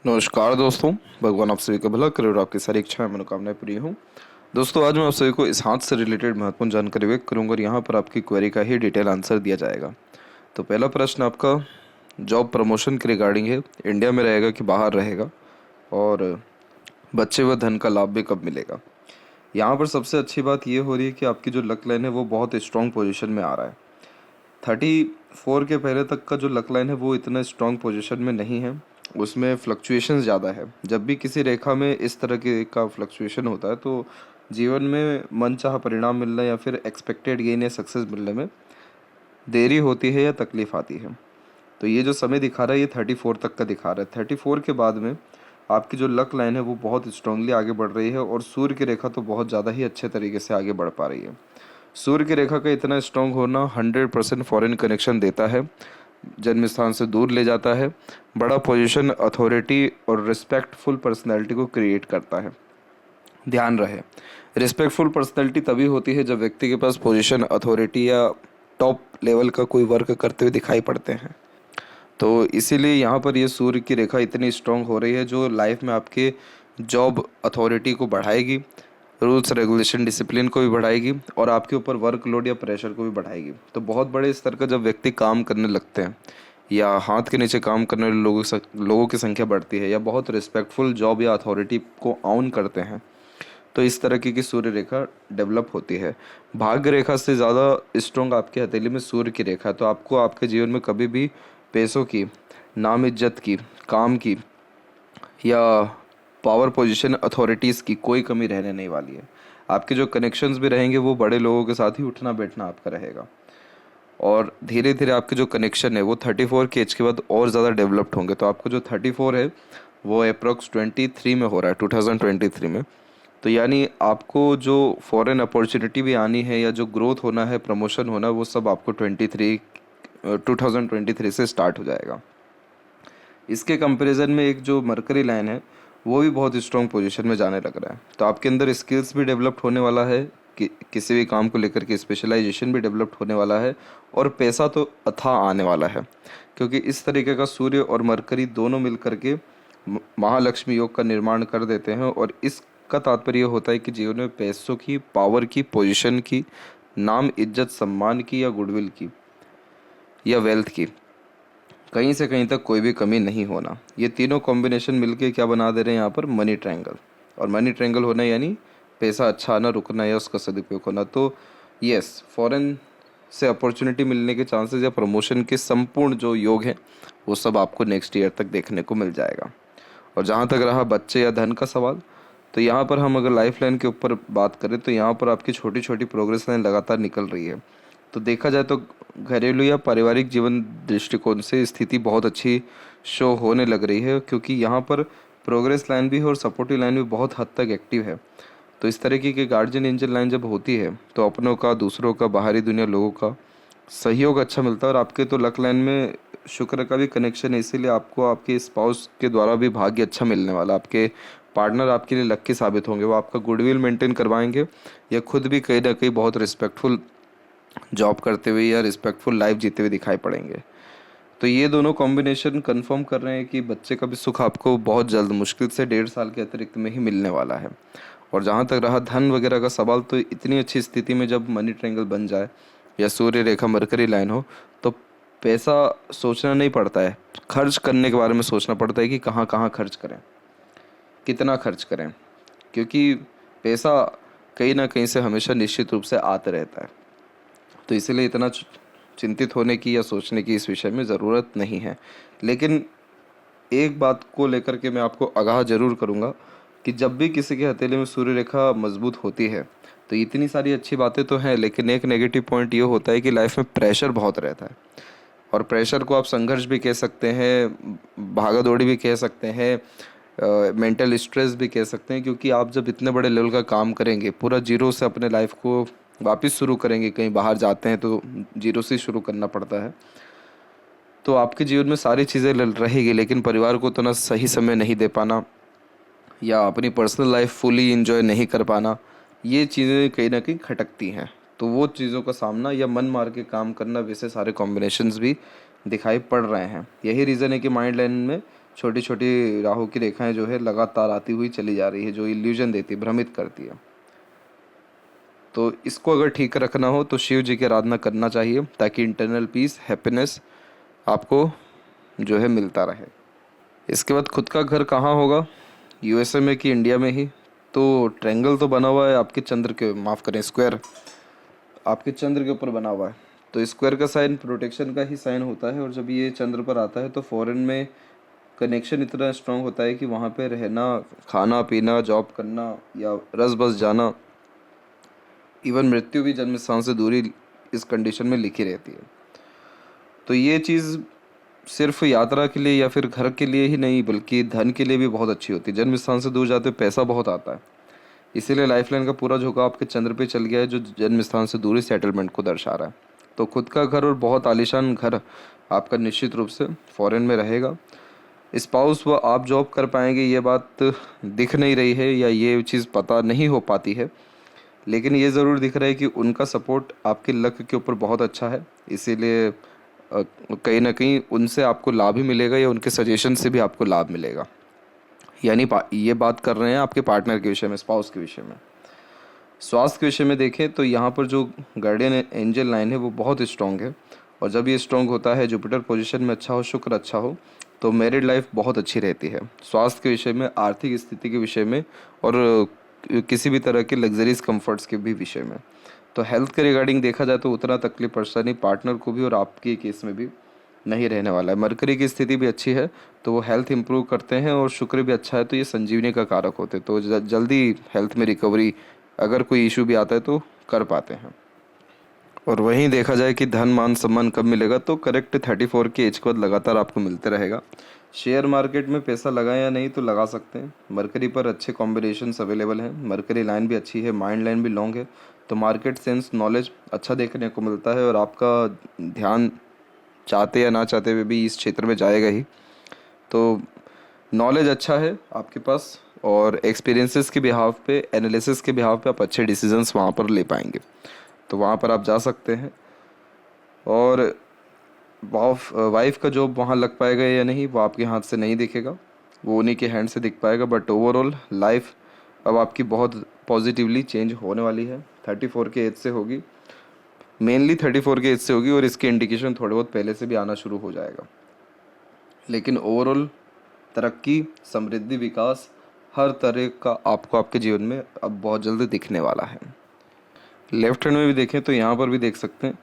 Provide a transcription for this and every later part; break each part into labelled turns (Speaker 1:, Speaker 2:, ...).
Speaker 1: नमस्कार दोस्तों। भगवान आप सभी का भला करे और आपकी सारी इच्छाएं मनोकामनाएं पूरी हों। दोस्तों, आज मैं आप सभी को इस हाथ से रिलेटेड महत्वपूर्ण जानकारी व्यक्त करूंगा और यहाँ पर आपकी क्वेरी का ही डिटेल आंसर दिया जाएगा। तो पहला प्रश्न आपका जॉब प्रमोशन के रिगार्डिंग है। इंडिया में रहेगा कि बाहर रहेगा, और बच्चे व धन का लाभ भी कब मिलेगा। यहाँ पर सबसे अच्छी बात ये हो रही है कि आपकी जो लक लाइन है वो बहुत स्ट्रॉन्ग पोजीशन में आ रहा है। 34 के पहले तक का जो लक लाइन है वो इतना स्ट्रॉन्ग पोजीशन में नहीं है, उसमें फ्लक्चुएशंस ज़्यादा है। जब भी किसी रेखा में इस तरह के का फ्लक्चुएशन होता है तो जीवन में मनचाहा परिणाम मिलना या फिर एक्सपेक्टेड गेन या सक्सेस मिलने में देरी होती है या तकलीफ आती है। तो ये जो समय दिखा रहा है ये 34 तक का दिखा रहा है। 34 के बाद में आपकी जो लक लाइन है वो बहुत स्ट्रांगली आगे बढ़ रही है, और सूर्य की रेखा तो बहुत ज़्यादा ही अच्छे तरीके से आगे बढ़ पा रही है। सूर्य की रेखा का इतना स्ट्रांग होना 100% फॉरेन कनेक्शन देता है, जन्म स्थान से दूर ले जाता है, बड़ा पोजीशन, अथॉरिटी और रिस्पेक्टफुल पर्सनैलिटी को क्रिएट करता है। ध्यान रहे, रिस्पेक्टफुल पर्सनैलिटी तभी होती है जब व्यक्ति के पास पोजीशन, अथॉरिटी या टॉप लेवल का कोई वर्क करते हुए दिखाई पड़ते हैं। तो इसीलिए यहाँ पर ये सूर्य की रेखा इतनी स्ट्रांग हो रही है जो लाइफ में आपके जॉब अथॉरिटी को बढ़ाएगी, रूल्स रेगुलेशन डिसिप्लिन को भी बढ़ाएगी, और आपके ऊपर वर्कलोड या प्रेशर को भी बढ़ाएगी। तो बहुत बड़े स्तर का जब व्यक्ति काम करने लगते हैं या हाथ के नीचे काम करने वाले लोगों की संख्या बढ़ती है या बहुत रिस्पेक्टफुल जॉब या अथॉरिटी को ऑन करते हैं, तो इस तरह की सूर्य रेखा डेवलप होती है। भाग्य रेखा से ज़्यादा स्ट्रॉन्ग आपके हथेली में सूर्य की रेखा है, तो आपको आपके जीवन में कभी भी पैसों की, नाम इज्जत की, काम की या पावर पोजीशन, अथॉरिटीज़ की कोई कमी रहने नहीं वाली है। आपके जो कनेक्शंस भी रहेंगे वो बड़े लोगों के साथ ही उठना बैठना आपका रहेगा, और धीरे धीरे आपके जो कनेक्शन है वो 34 के एज के बाद और ज़्यादा डेवलप्ड होंगे। तो आपको जो 34 है वो अप्रोक्स 23 में हो रहा है, 2023 में। तो यानी आपको जो फॉरेन अपॉर्चुनिटी भी आनी है या जो ग्रोथ होना है, प्रमोशन होना, वो सब आपको 2023 से स्टार्ट हो जाएगा। इसके कंपैरिजन में एक जो मरकरी लाइन है वो भी बहुत स्ट्रॉन्ग पोजीशन में जाने लग रहा है। तो आपके अंदर स्किल्स भी डेवलप्ड होने वाला है, कि किसी भी काम को लेकर के स्पेशलाइजेशन भी डेवलप्ड होने वाला है, और पैसा तो अथाह आने वाला है, क्योंकि इस तरीके का सूर्य और मरकरी दोनों मिल करके महालक्ष्मी योग का निर्माण कर देते हैं। और इसका तात्पर्य होता है कि जीवन में पैसों की, पावर की, पोजीशन की, नाम इज्जत सम्मान की या गुडविल की या वेल्थ की, कहीं से कहीं तक कोई भी कमी नहीं होना। ये तीनों कॉम्बिनेशन मिलके क्या बना दे रहे हैं यहाँ पर, मनी ट्रायंगल। और मनी ट्रायंगल होना यानी पैसा अच्छा आना, रुकना या उसका सदुपयोग होना। तो यस, फॉरेन से अपॉर्चुनिटी मिलने के चांसेस या प्रमोशन के संपूर्ण जो योग हैं वो सब आपको नेक्स्ट ईयर तक देखने को मिल जाएगा। और जहाँ तक रहा बच्चे या धन का सवाल, तो यहाँ पर हम अगर लाइफ लाइन के ऊपर बात करें तो यहाँ पर आपकी छोटी छोटी प्रोग्रेस लाइन लगातार निकल रही है। तो देखा जाए तो घरेलू या पारिवारिक जीवन दृष्टिकोण से स्थिति बहुत अच्छी शो होने लग रही है, क्योंकि यहाँ पर प्रोग्रेस लाइन भी है और सपोर्टिव लाइन भी बहुत हद तक एक्टिव है। तो इस तरीके की गार्जियन एंजल लाइन जब होती है तो अपनों का, दूसरों का, बाहरी दुनिया, लोगों का सहयोग अच्छा मिलता है। और आपके तो लक लाइन में शुक्र का भी कनेक्शन है, इसीलिए आपको आपके स्पाउस के द्वारा भी भाग्य अच्छा मिलने वाला। आपके पार्टनर आपके लिए लक्की साबित होंगे, वो आपका गुडविल मेंटेन करवाएंगे या खुद भी कहीं ना कहीं बहुत रिस्पेक्टफुल जॉब करते हुए या रिस्पेक्टफुल लाइफ जीते हुए दिखाई पड़ेंगे। तो ये दोनों कॉम्बिनेशन कंफर्म कर रहे हैं कि बच्चे का भी सुख आपको बहुत जल्द, मुश्किल से 1.5 साल के अतिरिक्त में ही मिलने वाला है। और जहाँ तक रहा धन वगैरह का सवाल, तो इतनी अच्छी स्थिति में जब मनी ट्रायंगल बन जाए या सूर्य रेखा मरकरी लाइन हो तो पैसा सोचना नहीं पड़ता है, खर्च करने के बारे में सोचना पड़ता है कि कहाँ कहाँ खर्च करें, कितना खर्च करें, क्योंकि पैसा कहीं ना कहीं से हमेशा निश्चित रूप से आता रहता है। तो इसीलिए इतना चिंतित होने की या सोचने की इस विषय में ज़रूरत नहीं है। लेकिन एक बात को लेकर के मैं आपको आगाह जरूर करूँगा कि जब भी किसी के हथेली में सूर्य रेखा मजबूत होती है तो इतनी सारी अच्छी बातें तो हैं, लेकिन एक नेगेटिव पॉइंट ये होता है कि लाइफ में प्रेशर बहुत रहता है। और प्रेशर को आप संघर्ष भी कह सकते हैं, भागा दौड़ी भी कह सकते हैं, मेंटल स्ट्रेस भी कह सकते हैं, क्योंकि आप जब इतने बड़े लेवल का काम करेंगे, पूरा जीरो से अपने लाइफ को वापस शुरू करेंगे, कहीं बाहर जाते हैं तो जीरो से शुरू करना पड़ता है, तो आपके जीवन में सारी चीज़ें रहेगी, लेकिन परिवार को तो ना सही समय नहीं दे पाना या अपनी पर्सनल लाइफ फुली इंजॉय नहीं कर पाना, ये चीज़ें कहीं ना कहीं खटकती हैं। तो वो चीज़ों का सामना या मन मार के काम करना, वैसे सारे कॉम्बिनेशंस भी दिखाई पड़ रहे हैं। यही रीज़न है कि माइंड लाइन में छोटी छोटी राहु की रेखाएं जो है लगातार आती हुई चली जा रही है, जो इल्यूजन देती है, भ्रमित करती है। तो इसको अगर ठीक रखना हो तो शिव जी की आराधना करना चाहिए, ताकि इंटरनल पीस, हैप्पीनेस आपको जो है मिलता रहे। इसके बाद खुद का घर कहाँ होगा, यूएसए में कि इंडिया में ही? तो ट्रायंगल तो बना हुआ है आपके चंद्र के, माफ़ करें, स्क्वायर आपके चंद्र के ऊपर बना हुआ है। तो स्क्वायर का साइन प्रोटेक्शन का ही साइन होता है, और जब ये चंद्र पर आता है तो फॉरेन में कनेक्शन इतना स्ट्रांग होता है कि वहाँ पे रहना, खाना पीना, जॉब करना या रस बस जाना, इवन मृत्यु भी जन्म स्थान से दूरी इस कंडीशन में लिखी रहती है। तो ये चीज़ सिर्फ यात्रा के लिए या फिर घर के लिए ही नहीं, बल्कि धन के लिए भी बहुत अच्छी होती है। जन्म स्थान से दूर जाते पैसा बहुत आता है, इसीलिए लाइफलाइन का पूरा झुकाव आपके चंद्र पे चल गया है, जो जन्म स्थान से दूरी सेटलमेंट को दर्शा रहा है। तो खुद का घर और बहुत आलीशान घर आपका निश्चित रूप से फॉरेन में रहेगा। स्पाउस व आप जॉब कर पाएंगे, ये बात दिख नहीं रही है या ये चीज़ पता नहीं हो पाती है, लेकिन ये ज़रूर दिख रहा है कि उनका सपोर्ट आपके लक के ऊपर बहुत अच्छा है। इसीलिए कहीं ना कहीं उनसे आपको लाभ ही मिलेगा, या उनके सजेशन से भी आपको लाभ मिलेगा। यानी ये बात कर रहे हैं आपके पार्टनर के विषय में, स्पाउस के विषय में। स्वास्थ्य के विषय में देखें तो यहाँ पर जो गार्डियन एंजल लाइन है वो बहुत स्ट्रॉन्ग है, और जब ये स्ट्रॉन्ग होता है, जुपिटर पोजीशन में अच्छा हो, शुक्र अच्छा हो, तो मैरिड लाइफ बहुत अच्छी रहती है। स्वास्थ्य के विषय में, आर्थिक स्थिति के विषय में, और किसी भी तरह के लग्जरीज कंफर्ट्स के भी विषय में। तो हेल्थ के रिगार्डिंग देखा जाए तो उतना तकलीफ परेशानी पार्टनर को भी और आपके केस में भी नहीं रहने वाला है। मरकरी की स्थिति भी अच्छी है, तो वो हेल्थ इंप्रूव करते हैं, और शुक्र भी अच्छा है, तो ये संजीवनी का कारक होते हैं। तो जल्दी हेल्थ में रिकवरी, अगर कोई इशू भी आता है तो कर पाते हैं। और वहीं देखा जाए कि धन मान सम्मान कब मिलेगा, तो करेक्ट 34 की एज के बाद लगातार आपको मिलते रहेगा। शेयर मार्केट में पैसा लगाएं या नहीं, तो लगा सकते हैं। मरकरी पर अच्छे कॉम्बिनेशंस अवेलेबल हैं, मरकरी लाइन भी अच्छी है, माइंड लाइन भी लॉन्ग है, तो मार्केट सेंस, नॉलेज अच्छा देखने को मिलता है, और आपका ध्यान चाहते या ना चाहते हुए भी इस क्षेत्र में जाएगा ही। तो नॉलेज अच्छा है आपके पास, और एक्सपीरियंसेस के बिहाव पे, एनालिसिस के बिहाव पे आप अच्छे डिसीजंस वहाँ पर ले पाएंगे, तो वहाँ पर आप जा सकते हैं। और वाइफ का जॉब वहाँ लग पाएगा या नहीं, वो आपके हाथ से नहीं दिखेगा, वो उन्हीं के हैंड से दिख पाएगा। बट ओवरऑल लाइफ अब आपकी बहुत पॉजिटिवली चेंज होने वाली है, 34 के एज से होगी, मेनली 34 के एज से होगी, और इसके इंडिकेशन थोड़े बहुत पहले से भी आना शुरू हो जाएगा। लेकिन ओवरऑल तरक्की, समृद्धि, विकास हर तरह का आपको आपके जीवन में अब बहुत जल्दी दिखने वाला है। लेफ्ट हैंड में भी देखें तो यहाँ पर भी देख सकते हैं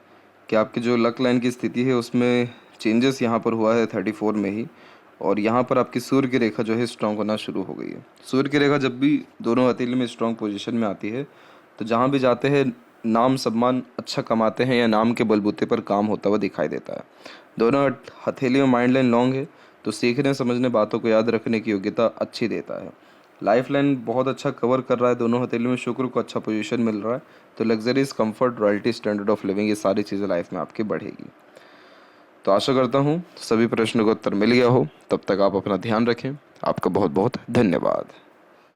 Speaker 1: कि आपकी जो लक लाइन की स्थिति है उसमें चेंजेस यहाँ पर हुआ है 34 में ही, और यहाँ पर आपकी सूर्य की रेखा जो है स्ट्रांग होना शुरू हो गई है। सूर्य की रेखा जब भी दोनों हथेली में स्ट्रांग पोजीशन में आती है, तो जहाँ भी जाते हैं नाम सम्मान अच्छा कमाते हैं, या नाम के बलबूते पर काम होता हुआ दिखाई देता है। दोनों हथेली में माइंड लाइन लॉन्ग है, तो सीखने समझने, बातों को याद रखने की योग्यता अच्छी देता है। लाइफ लाइन बहुत अच्छा कवर कर रहा है, दोनों हथेली में शुक्र को अच्छा पोजीशन मिल रहा है, तो luxuries, comfort, royalty, standard of living, ये सारी चीज़ें लाइफ में आपकी बढ़ेगी। तो आशा करता हूँ सभी प्रश्नों का उत्तर मिल गया हो। तब तक आप अपना ध्यान रखें। आपका बहुत बहुत धन्यवाद।